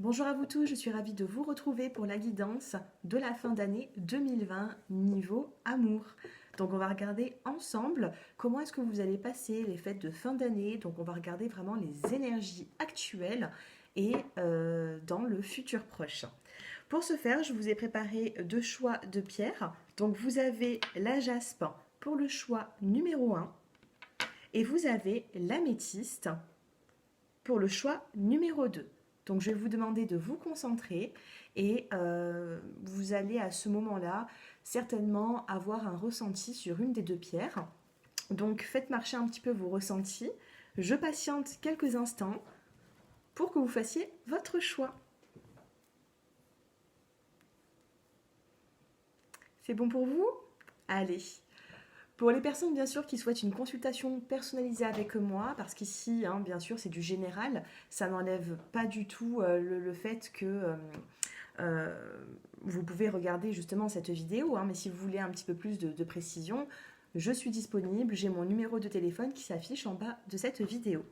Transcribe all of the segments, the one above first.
Bonjour à vous tous, je suis ravie de vous retrouver pour la guidance de la fin d'année 2020 niveau amour. Donc on va regarder ensemble comment est-ce que vous allez passer les fêtes de fin d'année. Donc on va regarder vraiment les énergies actuelles et dans le futur proche. Pour ce faire, je vous ai préparé deux choix de pierres. Donc vous avez la jaspe pour le choix numéro 1 et vous avez l'améthyste pour le choix numéro 2. Donc je vais vous demander de vous concentrer et vous allez à ce moment-là certainement avoir un ressenti sur une des deux pierres. Donc faites marcher un petit peu vos ressentis. Je patiente quelques instants pour que vous fassiez votre choix. C'est bon pour vous? Allez. Pour les personnes, bien sûr, qui souhaitent une consultation personnalisée avec moi, parce qu'ici, bien sûr, c'est du général, ça n'enlève pas du tout le fait que vous pouvez regarder justement cette vidéo, mais si vous voulez un petit peu plus de précision, je suis disponible, j'ai mon numéro de téléphone qui s'affiche en bas de cette vidéo.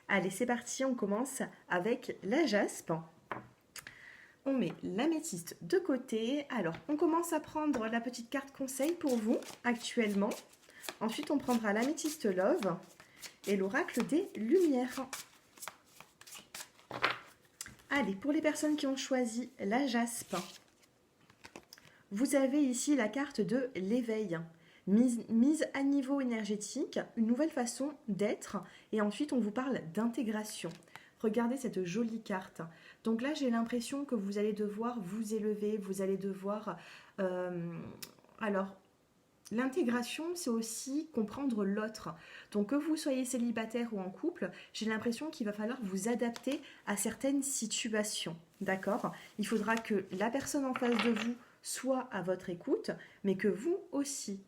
Allez, c'est parti, on commence avec la jaspe. On met l'améthyste de côté. Alors, on commence à prendre la petite carte conseil pour vous actuellement. Ensuite, on prendra l'améthyste love et l'oracle des lumières. Allez, pour les personnes qui ont choisi la jaspe, vous avez ici la carte de l'éveil. Mise à niveau énergétique, une nouvelle façon d'être. Et ensuite, on vous parle d'intégration. Regardez cette jolie carte. Donc là, j'ai l'impression que vous allez devoir vous élever, vous allez devoir... alors, l'intégration, c'est aussi comprendre l'autre. Donc que vous soyez célibataire ou en couple, j'ai l'impression qu'il va falloir vous adapter à certaines situations. D'accord? Il faudra que la personne en face de vous soit à votre écoute, mais que vous aussi.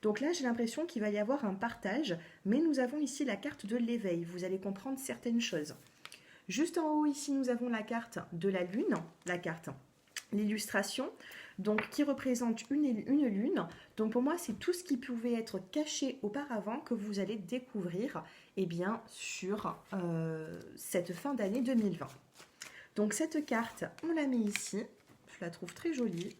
Donc là, j'ai l'impression qu'il va y avoir un partage, mais nous avons ici la carte de l'éveil. Vous allez comprendre certaines choses. Juste en haut, ici, nous avons la carte de la lune, l'illustration, donc qui représente une lune. Donc pour moi, c'est tout ce qui pouvait être caché auparavant que vous allez découvrir sur cette fin d'année 2020. Donc cette carte, on la met ici. Je la trouve très jolie.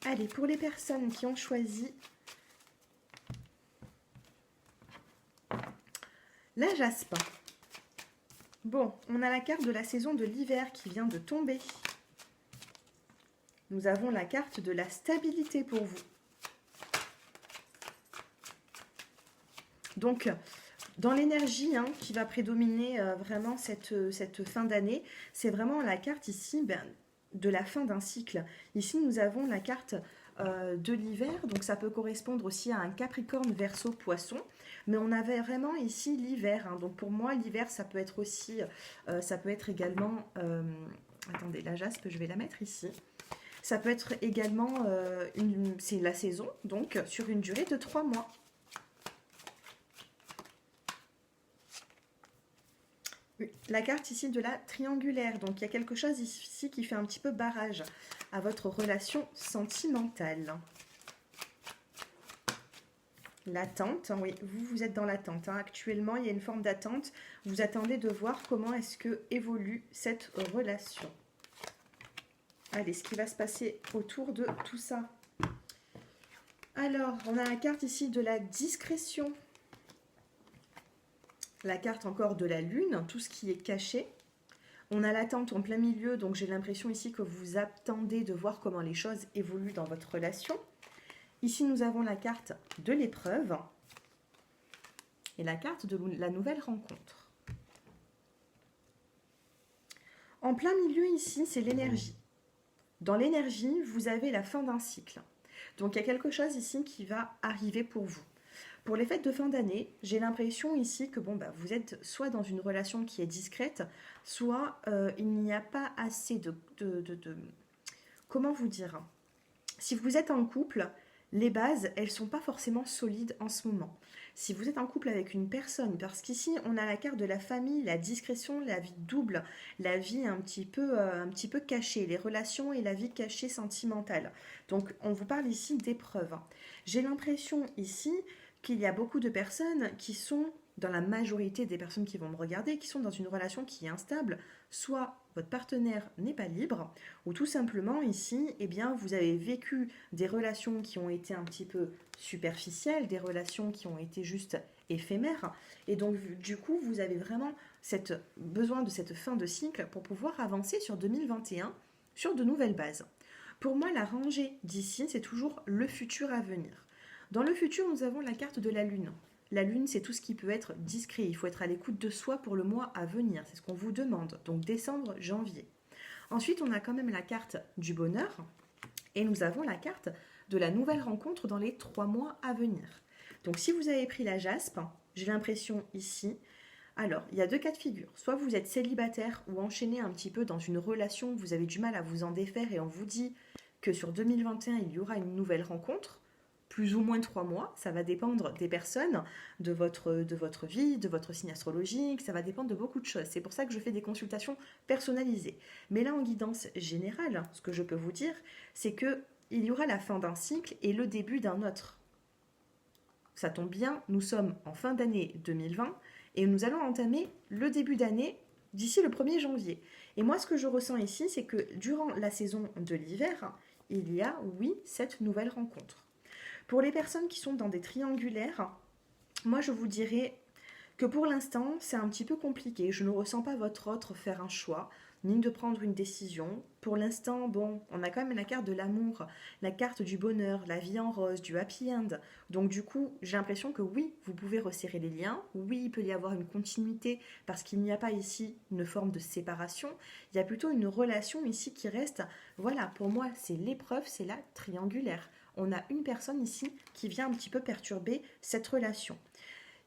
Allez, pour les personnes qui ont choisi la jaspe. Bon, on a la carte de la saison de l'hiver qui vient de tomber. Nous avons la carte de la stabilité pour vous. Donc, dans l'énergie qui va prédominer vraiment cette fin d'année, c'est vraiment la carte ici de la fin d'un cycle. Ici, nous avons la carte de l'hiver, donc ça peut correspondre aussi à un Capricorne, Verseau, Poisson, mais on avait vraiment ici l'hiver. Donc pour moi, l'hiver, ça peut être aussi, ça peut être également, attendez, la jaspe, je vais la mettre ici. Ça peut être également, c'est la saison, donc sur une durée de 3 mois. La carte ici de la triangulaire, donc il y a quelque chose ici qui fait un petit peu barrage à votre relation sentimentale. L'attente, oui, vous êtes dans l'attente. Actuellement, il y a une forme d'attente. Vous attendez de voir comment est-ce que évolue cette relation. Allez, ce qui va se passer autour de tout ça. Alors, on a la carte ici de la discrétion. La carte encore de la lune, tout ce qui est caché. On a l'attente en plein milieu, donc j'ai l'impression ici que vous attendez de voir comment les choses évoluent dans votre relation. Ici, nous avons la carte de l'épreuve et la carte de la nouvelle rencontre. En plein milieu ici, c'est l'énergie. Dans l'énergie, vous avez la fin d'un cycle. Donc il y a quelque chose ici qui va arriver pour vous. Pour les fêtes de fin d'année, j'ai l'impression ici que vous êtes soit dans une relation qui est discrète, soit il n'y a pas assez de... Comment vous dire? Si vous êtes en couple, les bases, elles ne sont pas forcément solides en ce moment. Si vous êtes en couple avec une personne, parce qu'ici, on a la carte de la famille, la discrétion, la vie double, la vie un petit peu cachée, les relations et la vie cachée sentimentale. Donc, on vous parle ici d'épreuves. J'ai l'impression ici qu'il y a beaucoup de personnes qui sont dans la majorité des personnes qui vont me regarder, qui sont dans une relation qui est instable, soit votre partenaire n'est pas libre, ou tout simplement ici, eh bien, vous avez vécu des relations qui ont été un petit peu superficielles, des relations qui ont été juste éphémères, et donc du coup, vous avez vraiment besoin de cette fin de cycle pour pouvoir avancer sur 2021 sur de nouvelles bases. Pour moi, la rangée d'ici, c'est toujours le futur à venir. Dans le futur, nous avons la carte de la Lune. La Lune, c'est tout ce qui peut être discret. Il faut être à l'écoute de soi pour le mois à venir. C'est ce qu'on vous demande. Donc décembre, janvier. Ensuite, on a quand même la carte du bonheur. Et nous avons la carte de la nouvelle rencontre dans les 3 mois à venir. Donc si vous avez pris la jaspe, j'ai l'impression ici, alors il y a 2 cas de figure. Soit vous êtes célibataire ou enchaîné un petit peu dans une relation, vous avez du mal à vous en défaire et on vous dit que sur 2021, il y aura une nouvelle rencontre. Plus ou moins 3 mois, ça va dépendre des personnes, de votre vie, de votre signe astrologique, ça va dépendre de beaucoup de choses. C'est pour ça que je fais des consultations personnalisées. Mais là, en guidance générale, ce que je peux vous dire, c'est qu'il y aura la fin d'un cycle et le début d'un autre. Ça tombe bien, nous sommes en fin d'année 2020 et nous allons entamer le début d'année d'ici le 1er janvier. Et moi, ce que je ressens ici, c'est que durant la saison de l'hiver, il y a, oui, cette nouvelle rencontre. Pour les personnes qui sont dans des triangulaires, moi je vous dirais que pour l'instant c'est un petit peu compliqué. Je ne ressens pas votre autre faire un choix, ni de prendre une décision. Pour l'instant, bon, on a quand même la carte de l'amour, la carte du bonheur, la vie en rose, du happy end. Donc du coup, j'ai l'impression que oui, vous pouvez resserrer les liens. Oui, il peut y avoir une continuité parce qu'il n'y a pas ici une forme de séparation. Il y a plutôt une relation ici qui reste. Voilà, pour moi, c'est l'épreuve, c'est la triangulaire. On a une personne ici qui vient un petit peu perturber cette relation.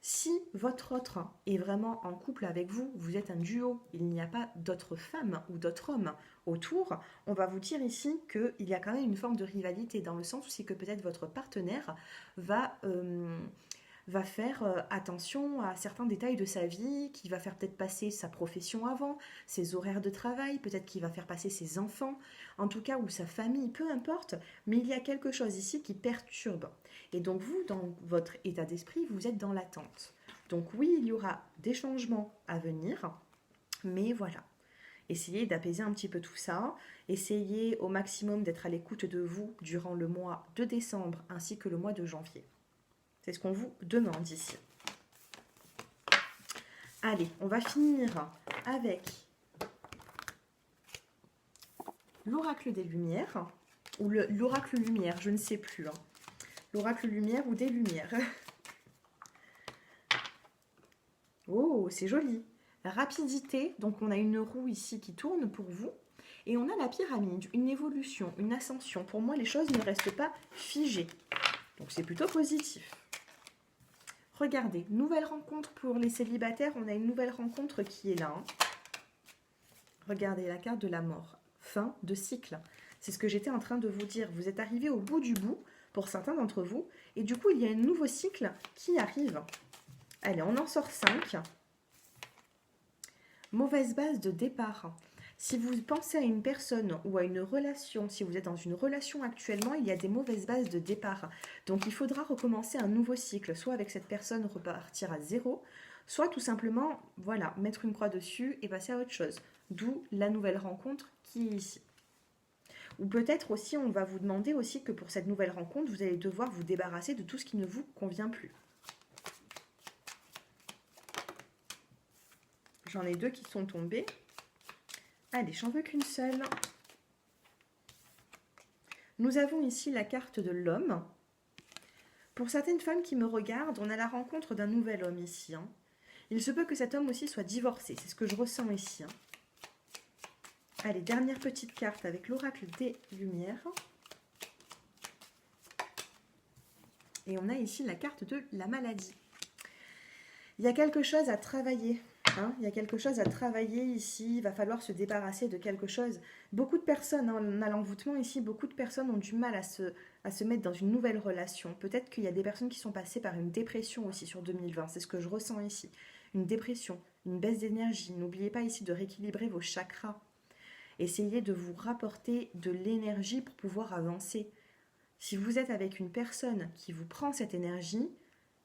Si votre autre est vraiment en couple avec vous, vous êtes un duo, il n'y a pas d'autres femmes ou d'autres hommes autour, on va vous dire ici qu'il y a quand même une forme de rivalité, dans le sens où c'est que peut-être votre partenaire va faire attention à certains détails de sa vie, qui va faire peut-être passer sa profession avant, ses horaires de travail, peut-être qu'il va faire passer ses enfants, en tout cas, ou sa famille, peu importe, mais il y a quelque chose ici qui perturbe. Et donc vous, dans votre état d'esprit, vous êtes dans l'attente. Donc oui, il y aura des changements à venir, mais voilà. Essayez d'apaiser un petit peu tout ça, essayez au maximum d'être à l'écoute de vous durant le mois de décembre ainsi que le mois de janvier. C'est ce qu'on vous demande ici. Allez, on va finir avec l'oracle des Lumières, ou l'oracle Lumière, je ne sais plus. Hein. L'oracle Lumière ou des Lumières. Oh, c'est joli. La rapidité, donc on a une roue ici qui tourne pour vous. Et on a la pyramide, une évolution, une ascension. Pour moi, les choses ne restent pas figées. Donc c'est plutôt positif. Regardez, nouvelle rencontre pour les célibataires. On a une nouvelle rencontre qui est là. Hein. Regardez la carte de la mort. Fin de cycle. C'est ce que j'étais en train de vous dire. Vous êtes arrivé au bout du bout, pour certains d'entre vous. Et du coup, il y a un nouveau cycle qui arrive. Allez, on en sort 5. Mauvaise base de départ. Si vous pensez à une personne ou à une relation, si vous êtes dans une relation actuellement, il y a des mauvaises bases de départ. Donc il faudra recommencer un nouveau cycle, soit avec cette personne repartir à zéro, soit tout simplement, voilà, mettre une croix dessus et passer à autre chose. D'où la nouvelle rencontre qui est ici. Ou peut-être aussi, on va vous demander aussi que pour cette nouvelle rencontre, vous allez devoir vous débarrasser de tout ce qui ne vous convient plus. J'en ai 2 qui sont tombés. Allez, j'en veux qu'une seule. Nous avons ici la carte de l'homme. Pour certaines femmes qui me regardent, on a la rencontre d'un nouvel homme ici. Hein. Il se peut que cet homme aussi soit divorcé. C'est ce que je ressens ici. Hein. Allez, dernière petite carte avec l'oracle des Lumières. Et on a ici la carte de la maladie. Il y a quelque chose à travailler. Hein, il y a quelque chose à travailler ici, il va falloir se débarrasser de quelque chose. Beaucoup de personnes, hein, on a l'envoûtement ici, beaucoup de personnes ont du mal à se mettre dans une nouvelle relation. Peut-être qu'il y a des personnes qui sont passées par une dépression aussi sur 2020, c'est ce que je ressens ici. Une dépression, une baisse d'énergie. N'oubliez pas ici de rééquilibrer vos chakras. Essayez de vous rapporter de l'énergie pour pouvoir avancer. Si vous êtes avec une personne qui vous prend cette énergie,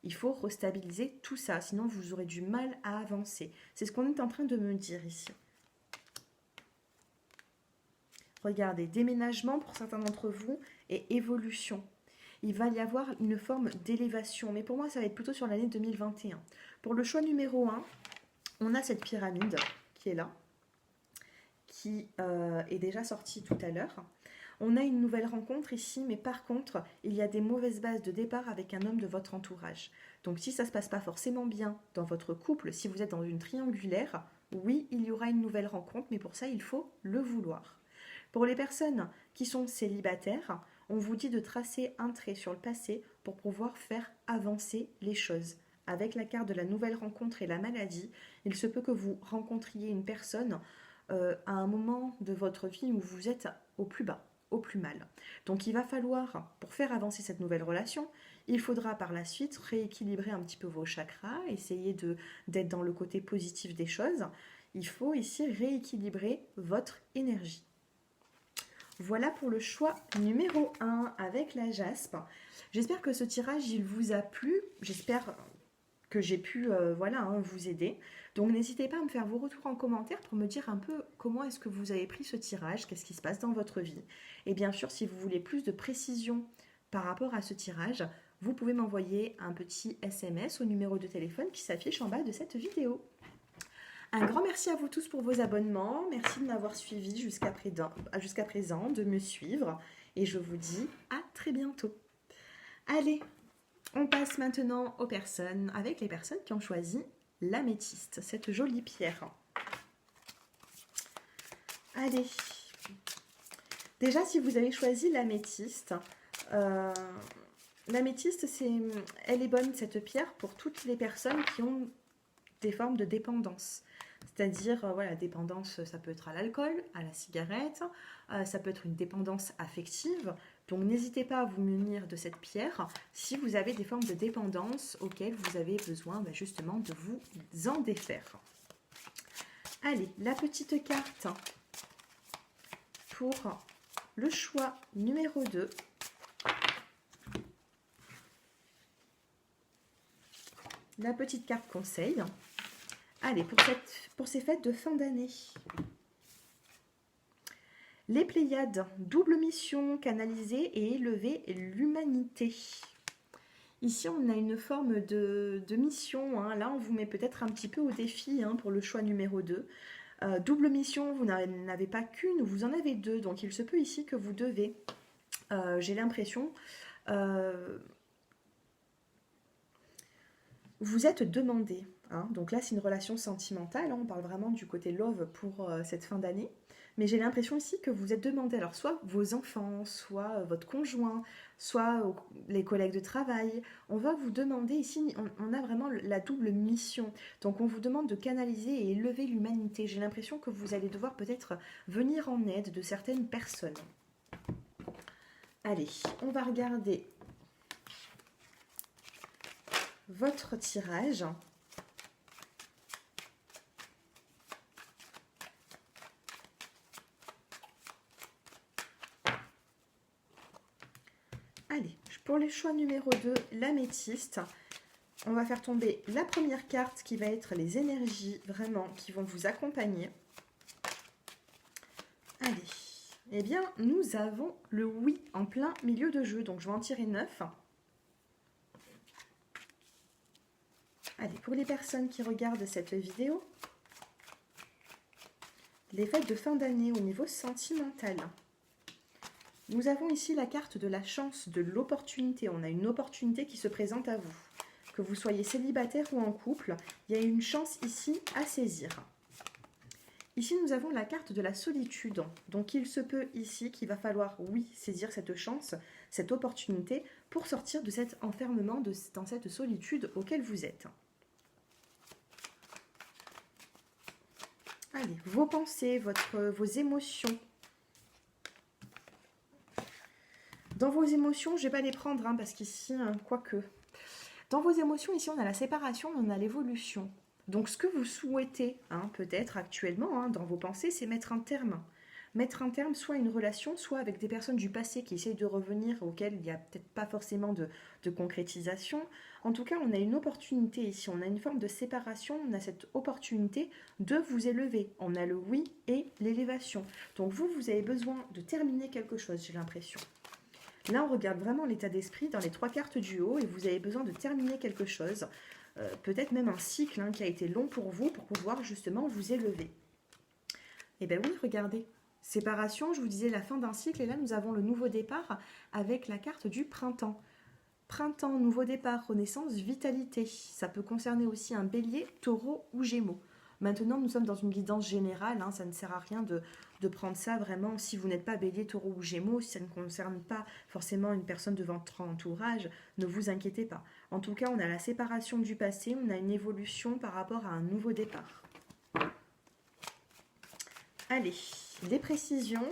Il faut restabiliser tout ça, sinon vous aurez du mal à avancer. C'est ce qu'on est en train de me dire ici. Regardez, déménagement pour certains d'entre vous et évolution. Il va y avoir une forme d'élévation, mais pour moi, ça va être plutôt sur l'année 2021. Pour le choix numéro 1, on a cette pyramide qui est là, qui est déjà sortie tout à l'heure. On a une nouvelle rencontre ici, mais par contre, il y a des mauvaises bases de départ avec un homme de votre entourage. Donc si ça ne se passe pas forcément bien dans votre couple, si vous êtes dans une triangulaire, oui, il y aura une nouvelle rencontre, mais pour ça, il faut le vouloir. Pour les personnes qui sont célibataires, on vous dit de tracer un trait sur le passé pour pouvoir faire avancer les choses. Avec la carte de la nouvelle rencontre et la maladie, il se peut que vous rencontriez une personne à un moment de votre vie où vous êtes au plus bas, au plus mal. Donc il va falloir, pour faire avancer cette nouvelle relation, il faudra par la suite rééquilibrer un petit peu vos chakras, essayer d'être dans le côté positif des choses. Il faut ici rééquilibrer votre énergie. Voilà pour le choix numéro 1 avec la jaspe. J'espère que ce tirage il vous a plu. J'espère que j'ai pu vous aider. Donc n'hésitez pas à me faire vos retours en commentaire pour me dire un peu comment est-ce que vous avez pris ce tirage, qu'est-ce qui se passe dans votre vie. Et bien sûr, si vous voulez plus de précision par rapport à ce tirage, vous pouvez m'envoyer un petit SMS au numéro de téléphone qui s'affiche en bas de cette vidéo. Un grand merci à vous tous pour vos abonnements. Merci de m'avoir suivi jusqu'à présent, de me suivre. Et je vous dis à très bientôt. Allez, on passe maintenant avec les personnes qui ont choisi l'améthyste, cette jolie pierre. Allez, déjà si vous avez choisi l'améthyste, l'améthyste, elle est bonne cette pierre pour toutes les personnes qui ont des formes de dépendance. C'est-à-dire, dépendance, ça peut être à l'alcool, à la cigarette, ça peut être une dépendance affective. Donc, n'hésitez pas à vous munir de cette pierre si vous avez des formes de dépendance auxquelles vous avez besoin justement de vous en défaire. Allez, la petite carte pour le choix numéro 2. La petite carte conseil. Allez, pour ces fêtes de fin d'année. Les Pléiades, double mission, canaliser et élever l'humanité. Ici, on a une forme de mission. Là, on vous met peut-être un petit peu au défi pour le choix numéro 2. Double mission, vous n'avez pas qu'une, vous en avez deux. Donc, il se peut ici que vous devez, j'ai l'impression, vous êtes demandé. Donc là, c'est une relation sentimentale. On parle vraiment du côté love pour cette fin d'année. Mais j'ai l'impression ici que vous êtes demandé. Alors, soit vos enfants, soit votre conjoint, soit les collègues de travail. On va vous demander ici, on a vraiment la double mission. Donc, on vous demande de canaliser et élever l'humanité. J'ai l'impression que vous allez devoir peut-être venir en aide de certaines personnes. Allez, on va regarder votre tirage. Allez, pour les choix numéro 2, l'améthyste, on va faire tomber la première carte qui va être les énergies vraiment qui vont vous accompagner. Allez, eh bien, nous avons le oui en plein milieu de jeu, donc je vais en tirer 9. Allez, pour les personnes qui regardent cette vidéo, les fêtes de fin d'année au niveau sentimental. Nous avons ici la carte de la chance, de l'opportunité. On a une opportunité qui se présente à vous. Que vous soyez célibataire ou en couple, il y a une chance ici à saisir. Ici, nous avons la carte de la solitude. Donc, il se peut ici qu'il va falloir, oui, saisir cette chance, cette opportunité pour sortir de cet enfermement, dans cette solitude auquel vous êtes. Allez, vos pensées, vos émotions. Dans vos émotions, je ne vais pas les prendre, parce qu'ici, quoique. Dans vos émotions, ici, on a la séparation, on a l'évolution. Donc, ce que vous souhaitez, peut-être actuellement, dans vos pensées, c'est mettre un terme. mettre un terme soit à une relation, soit avec des personnes du passé qui essayent de revenir, auxquelles il n'y a peut-être pas forcément de concrétisation. En tout cas, on a une opportunité ici, on a une forme de séparation, on a cette opportunité de vous élever. On a le oui et l'élévation. Donc vous avez besoin de terminer quelque chose, j'ai l'impression. Là, on regarde vraiment l'état d'esprit dans les 3 cartes du haut et vous avez besoin de terminer quelque chose. Peut-être même un cycle qui a été long pour vous pour pouvoir justement vous élever. Eh bien oui, regardez. Séparation, je vous disais la fin d'un cycle et là, nous avons le nouveau départ avec la carte du printemps. Printemps, nouveau départ, renaissance, vitalité. Ça peut concerner aussi un bélier, taureau ou gémeaux. Maintenant, nous sommes dans une guidance générale, ça ne sert à rien de prendre ça vraiment. Si vous n'êtes pas bélier, taureau ou gémeaux, si ça ne concerne pas forcément une personne de votre entourage, ne vous inquiétez pas. En tout cas, on a la séparation du passé, on a une évolution par rapport à un nouveau départ. Allez, les précisions.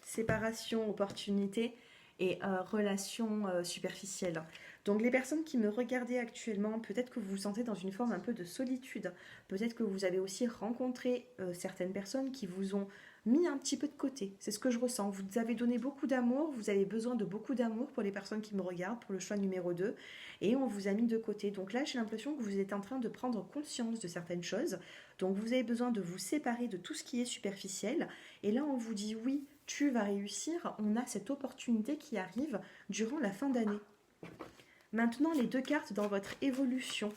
Séparation, opportunité et relation superficielle. Donc les personnes qui me regardaient actuellement, peut-être que vous vous sentez dans une forme un peu de solitude. Peut-être que vous avez aussi rencontré certaines personnes qui vous ont mis un petit peu de côté. C'est ce que je ressens. Vous avez donné beaucoup d'amour, vous avez besoin de beaucoup d'amour pour les personnes qui me regardent, pour le choix numéro 2, et on vous a mis de côté. Donc là, j'ai l'impression que vous êtes en train de prendre conscience de certaines choses. Donc vous avez besoin de vous séparer de tout ce qui est superficiel. Et là, on vous dit oui, tu vas réussir. On a cette opportunité qui arrive durant la fin d'année. Maintenant, les 2 cartes dans votre évolution.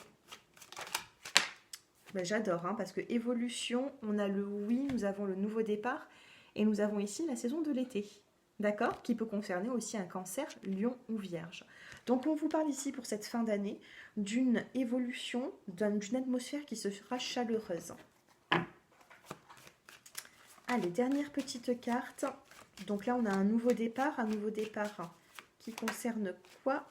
Ben, j'adore, parce que évolution, on a le oui, nous avons le nouveau départ, et nous avons ici la saison de l'été, d'accord, qui peut concerner aussi un cancer, lion ou vierge. Donc on vous parle ici pour cette fin d'année d'une évolution, d'une atmosphère qui se fera chaleureuse. Allez, dernière petite carte. Donc là, on a un nouveau départ qui concerne quoi ?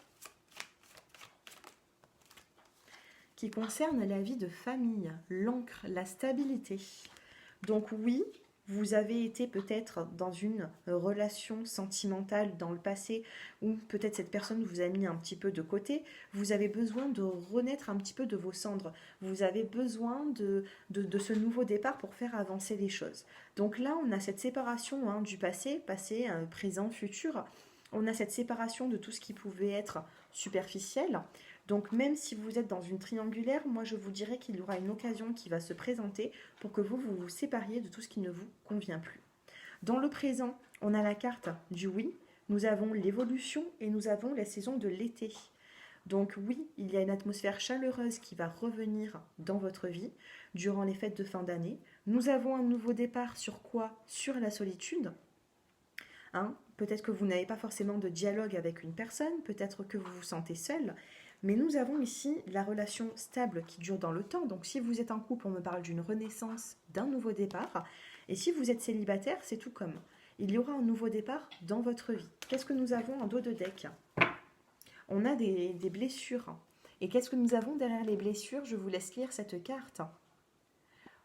Qui concerne la vie de famille, l'ancre, la stabilité. Donc oui, vous avez été peut-être dans une relation sentimentale dans le passé, ou peut-être cette personne vous a mis un petit peu de côté. Vous avez besoin de renaître un petit peu de vos cendres. Vous avez besoin de ce nouveau départ pour faire avancer les choses. Donc là, on a cette séparation du passé, présent, futur. On a cette séparation de tout ce qui pouvait être superficiel. Donc même si vous êtes dans une triangulaire, moi je vous dirais qu'il y aura une occasion qui va se présenter pour que vous vous sépariez de tout ce qui ne vous convient plus. Dans le présent, on a la carte du oui, nous avons l'évolution et nous avons la saison de l'été. Donc oui, il y a une atmosphère chaleureuse qui va revenir dans votre vie durant les fêtes de fin d'année. Nous avons un nouveau départ sur quoi ? Sur la solitude. Peut-être que vous n'avez pas forcément de dialogue avec une personne, peut-être que vous vous sentez seul. Mais nous avons ici la relation stable qui dure dans le temps. Donc si vous êtes en couple, on me parle d'une renaissance, d'un nouveau départ. Et si vous êtes célibataire, c'est tout comme. Il y aura un nouveau départ dans votre vie. Qu'est-ce que nous avons en dos de deck ? On a des blessures. Et qu'est-ce que nous avons derrière les blessures ? Je vous laisse lire cette carte.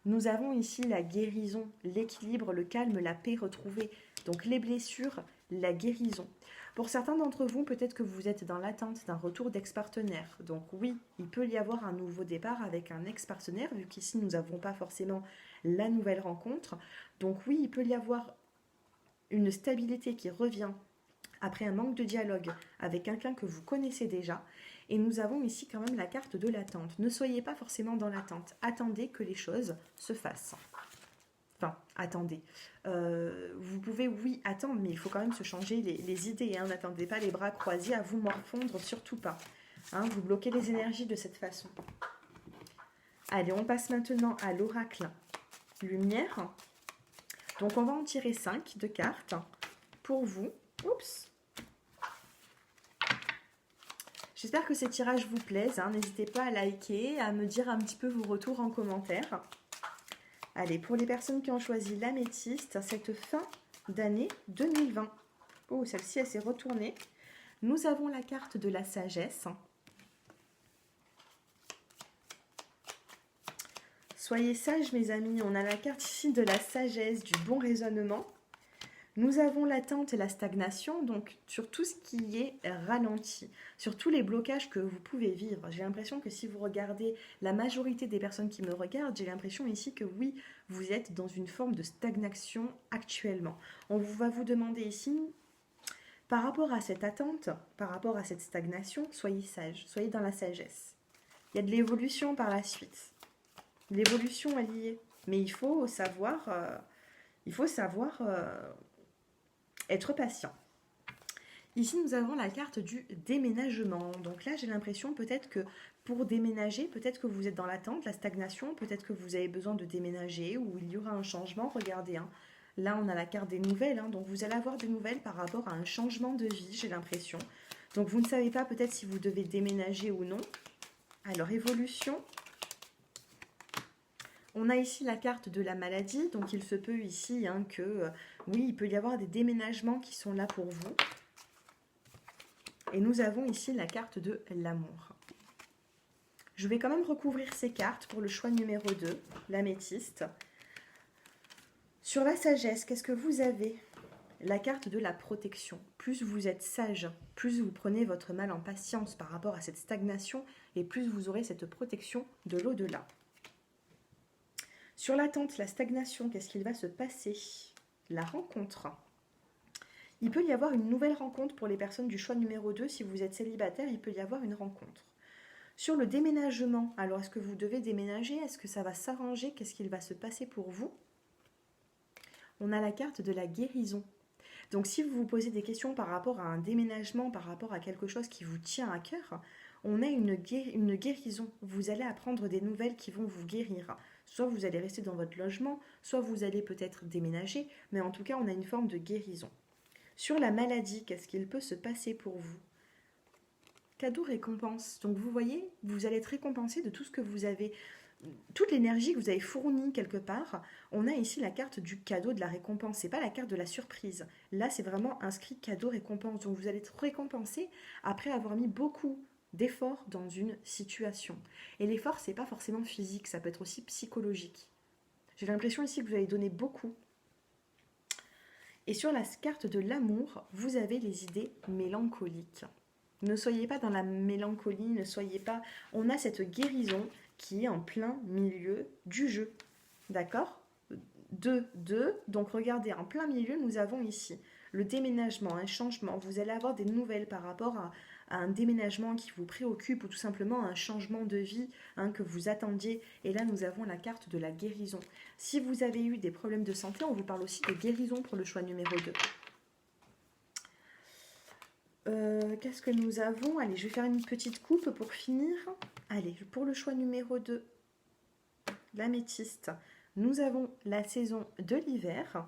Nous avons ici la guérison, l'équilibre, le calme, la paix retrouvée. Donc les blessures, la guérison. Pour certains d'entre vous, peut-être que vous êtes dans l'attente d'un retour d'ex-partenaire. Donc oui, il peut y avoir un nouveau départ avec un ex-partenaire, vu qu'ici nous n'avons pas forcément la nouvelle rencontre. Donc oui, il peut y avoir une stabilité qui revient après un manque de dialogue avec quelqu'un que vous connaissez déjà. Et nous avons ici quand même la carte de l'attente. Ne soyez pas forcément dans l'attente. Attendez que les choses se fassent. Enfin, attendez. Vous pouvez, oui, attendre, mais il faut quand même se changer les idées. N'attendez pas les bras croisés à vous morfondre, surtout pas. Vous bloquez les énergies de cette façon. Allez, on passe maintenant à l'oracle lumière. Donc, on va en tirer 5 de cartes pour vous. Oups. J'espère que ces tirages vous plaisent. N'hésitez pas à liker, à me dire un petit peu vos retours en commentaire. Allez, pour les personnes qui ont choisi l'améthyste, cette fin d'année 2020. Oh, celle-ci, elle s'est retournée. Nous avons la carte de la sagesse. Soyez sages, mes amis. On a la carte ici de la sagesse, du bon raisonnement. Nous avons l'attente et la stagnation, donc sur tout ce qui est ralenti, sur tous les blocages que vous pouvez vivre. J'ai l'impression que si vous regardez la majorité des personnes qui me regardent, j'ai l'impression ici que oui, vous êtes dans une forme de stagnation actuellement. On va vous demander ici, par rapport à cette attente, par rapport à cette stagnation, soyez sage, soyez dans la sagesse. Il y a de l'évolution par la suite. L'évolution est liée, mais il faut savoir être patient. Ici, nous avons la carte du déménagement. Donc là, j'ai l'impression peut-être que pour déménager, peut-être que vous êtes dans l'attente, la stagnation, peut-être que vous avez besoin de déménager ou il y aura un changement. Regardez, hein. Là, on a la carte des nouvelles. Hein. Donc, vous allez avoir des nouvelles par rapport à un changement de vie, j'ai l'impression. Donc, vous ne savez pas peut-être si vous devez déménager ou non. Alors, évolution. On a ici la carte de la maladie, donc il se peut ici que, oui, il peut y avoir des déménagements qui sont là pour vous. Et nous avons ici la carte de l'amour. Je vais quand même recouvrir ces cartes pour le choix numéro 2, l'améthyste. Sur la sagesse, qu'est-ce que vous avez? La carte de la protection. Plus vous êtes sage, plus vous prenez votre mal en patience par rapport à cette stagnation et plus vous aurez cette protection de l'au-delà. Sur l'attente, la stagnation, qu'est-ce qu'il va se passer? La rencontre. Il peut y avoir une nouvelle rencontre pour les personnes du choix numéro 2. Si vous êtes célibataire, il peut y avoir une rencontre. Sur le déménagement, alors est-ce que vous devez déménager? Est-ce que ça va s'arranger? Qu'est-ce qu'il va se passer pour vous? On a la carte de la guérison. Donc si vous vous posez des questions par rapport à un déménagement, par rapport à quelque chose qui vous tient à cœur, on a une guérison. Vous allez apprendre des nouvelles qui vont vous guérir. Soit vous allez rester dans votre logement, soit vous allez peut-être déménager, mais en tout cas, on a une forme de guérison. Sur la maladie, qu'est-ce qu'il peut se passer pour vous? Cadeau récompense. Donc vous voyez, vous allez être récompensé de tout ce que vous avez, toute l'énergie que vous avez fournie quelque part. On a ici la carte du cadeau, de la récompense. C'est pas la carte de la surprise. Là, c'est vraiment inscrit cadeau récompense. Donc vous allez être récompensé après avoir mis beaucoup d'efforts dans une situation. Et l'effort, c'est pas forcément physique, ça peut être aussi psychologique. J'ai l'impression ici que vous avez donné beaucoup. Et sur la carte de l'amour, vous avez les idées mélancoliques. Ne soyez pas dans la mélancolie, ne soyez pas... On a cette guérison qui est en plein milieu du jeu. D'accord? 2, 2. Donc regardez, en plein milieu, nous avons ici le déménagement, un changement. Vous allez avoir des nouvelles par rapport à un déménagement qui vous préoccupe ou tout simplement un changement de vie que vous attendiez. Et là, nous avons la carte de la guérison. Si vous avez eu des problèmes de santé, on vous parle aussi de guérison pour le choix numéro 2. Qu'est-ce que nous avons? Allez, je vais faire une petite coupe pour finir. Allez, pour le choix numéro 2, l'améthyste, nous avons la saison de l'hiver.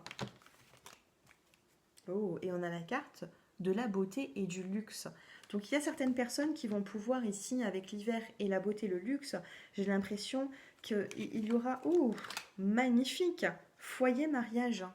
Oh, et on a la carte de la beauté et du luxe. Donc il y a certaines personnes qui vont pouvoir ici, avec l'hiver et la beauté, le luxe, j'ai l'impression qu'il y aura, magnifique, foyer mariage.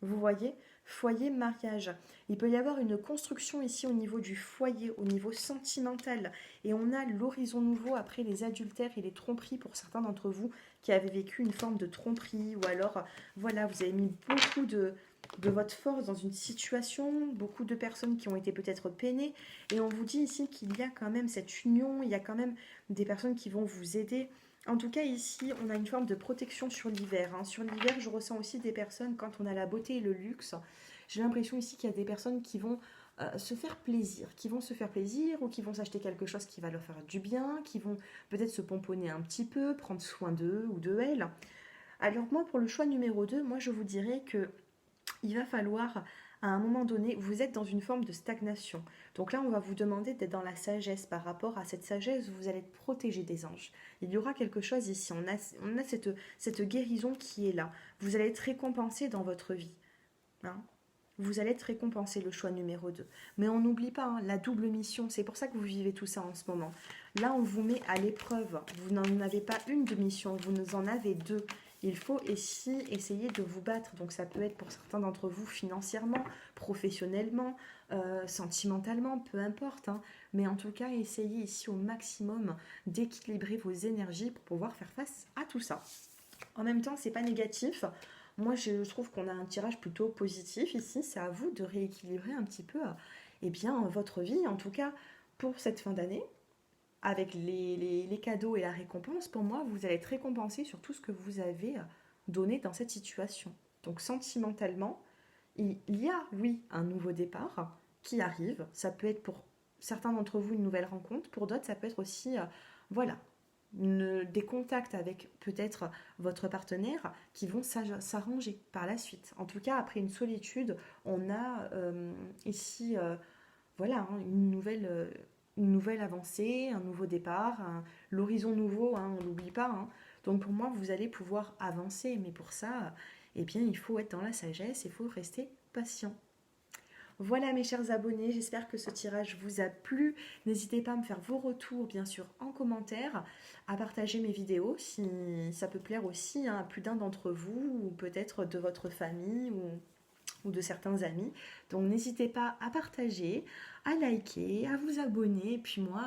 Vous voyez, foyer mariage. Il peut y avoir une construction ici au niveau du foyer, au niveau sentimental. Et on a l'horizon nouveau après les adultères et les tromperies pour certains d'entre vous qui avaient vécu une forme de tromperie. Ou alors, voilà, vous avez mis beaucoup de votre force dans une situation, beaucoup de personnes qui ont été peut-être peinées. Et on vous dit ici qu'il y a quand même cette union, il y a quand même des personnes qui vont vous aider. En tout cas, ici, on a une forme de protection sur l'hiver. Sur l'hiver, je ressens aussi des personnes, quand on a la beauté et le luxe, j'ai l'impression ici qu'il y a des personnes qui vont se faire plaisir, ou qui vont s'acheter quelque chose qui va leur faire du bien, qui vont peut-être se pomponner un petit peu, prendre soin d'eux ou de elles. Alors moi, pour le choix numéro 2, moi, je vous dirais que il va falloir, à un moment donné, vous êtes dans une forme de stagnation. Donc là, on va vous demander d'être dans la sagesse. Par rapport à cette sagesse, vous allez être protégé des anges. Il y aura quelque chose ici. On a cette guérison qui est là. Vous allez être récompensé dans votre vie. Vous allez être récompensé, le choix numéro 2. Mais on n'oublie pas la double mission. C'est pour ça que vous vivez tout ça en ce moment. Là, on vous met à l'épreuve. Vous n'en avez pas une de mission, vous en avez 2. Il faut ici essayer de vous battre. Donc ça peut être pour certains d'entre vous financièrement, professionnellement, sentimentalement, peu importe. Mais en tout cas, essayez ici au maximum d'équilibrer vos énergies pour pouvoir faire face à tout ça. En même temps, c'est pas négatif. moi, je trouve qu'on a un tirage plutôt positif ici. C'est à vous de rééquilibrer un petit peu eh bien, votre vie, en tout cas pour cette fin d'année. Avec les cadeaux et la récompense, pour moi, vous allez être récompensé sur tout ce que vous avez donné dans cette situation. Donc sentimentalement, il y a, oui, un nouveau départ qui arrive. Ça peut être pour certains d'entre vous une nouvelle rencontre, pour d'autres, ça peut être aussi, voilà, des contacts avec peut-être votre partenaire qui vont s'arranger par la suite. En tout cas, après une solitude, on a ici, voilà, hein, une nouvelle avancée, un nouveau départ, l'horizon nouveau, hein, on l'oublie pas. Hein. Donc pour moi, vous allez pouvoir avancer, mais pour ça, eh bien, il faut être dans la sagesse, il faut rester patient. Voilà mes chers abonnés, j'espère que ce tirage vous a plu. N'hésitez pas à me faire vos retours bien sûr en commentaire, à partager mes vidéos si ça peut plaire aussi hein, à plus d'un d'entre vous ou peut-être de votre famille ou de certains amis. Donc n'hésitez pas à partager, à liker, à vous abonner. Et puis moi,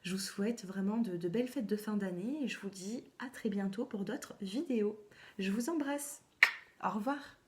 je vous souhaite vraiment de belles fêtes de fin d'année et je vous dis à très bientôt pour d'autres vidéos. Je vous embrasse. Au revoir.